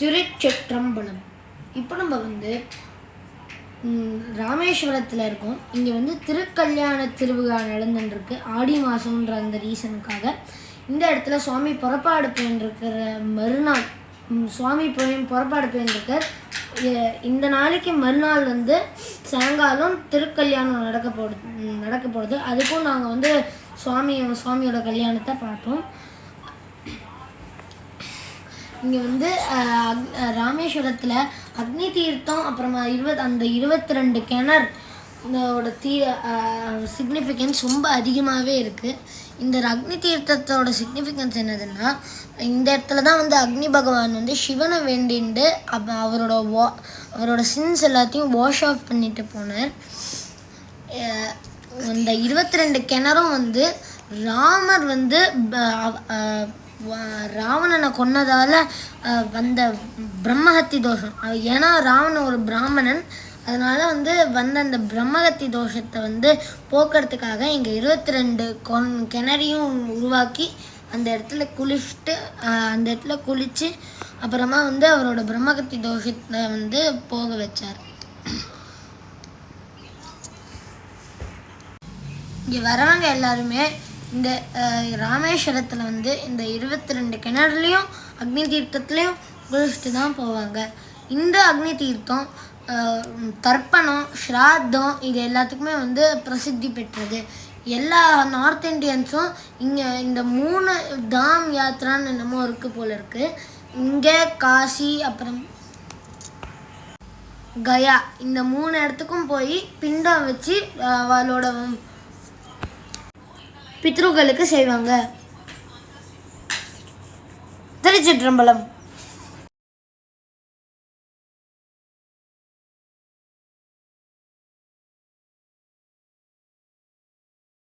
திருச்சிற்றம்பலம். இப்போ நம்ம ராமேஸ்வரத்தில் இருக்கோம். இங்கே திருக்கல்யாண திருவிழா நடந்துட்டுருக்கு. ஆடி மாதம்ன்ற அந்த ரீசனுக்காக இந்த இடத்துல சுவாமி புறப்பாடு போயின்ட்டுருக்கிற மறுநாள் சுவாமி புறப்பாடு போயின்ட்டுருக்க இந்த நாளைக்கு மறுநாள் சாயங்காலம் திருக்கல்யாணம் நடக்க போகுது. அதுக்கும் நாங்கள் சுவாமியோட கல்யாணத்தை பார்த்தோம். இங்கே ராமேஸ்வரத்தில் அக்னி தீர்த்தம் அப்புறமா அந்த 22 கிணறோட சிக்னிஃபிகன்ஸ் ரொம்ப அதிகமாகவே இருக்குது. இந்த அக்னி தீர்த்தத்தோட சிக்னிஃபிகன்ஸ் என்னதுன்னா, இந்த இடத்துல தான் அக்னி பகவான் சிவனை வேண்டிண்டு அவரோட சின்ஸ் எல்லாத்தையும் வாஷ் ஆஃப் பண்ணிட்டு போனார். இந்த 22 கிணறும் ராமர் ராவணனை கொன்னதால் வந்த பிரம்மஹத்தி தோஷம். ஏன்னா ராவணன் ஒரு பிராமணன், அதனால் அந்த பிரம்மஹத்தி தோஷத்தை போக்குறதுக்காக இங்கே 22 கிணறையும் உருவாக்கி அந்த இடத்துல குளித்து அப்புறமா அவரோட பிரம்மஹத்தி தோஷத்தை போக வச்சார். இங்கே வரவங்க எல்லாருமே இந்த ராமேஸ்வரத்தில் இந்த 22 கிணறுலையும் அக்னி தீர்த்தத்துலேயும் குளிச்சுட்டு தான் போவாங்க. இந்த அக்னி தீர்த்தம் தர்ப்பணம், ஸ்ராத்தம் இது எல்லாத்துக்குமே பிரசித்தி பெற்றது. எல்லா நார்த் இண்டியன்ஸும் இங்கே இந்த 3 தாம் யாத்திரான்னு என்னமோ இருக்குது போல இருக்குது. இங்கே காசி அப்புறம் கயா இந்த 3 இடத்துக்கும் போய் பிண்டம் வச்சு அவளோட பித்ருக்களுக்கு செய்வாங்க. திருச்சிற்றம்பலம்.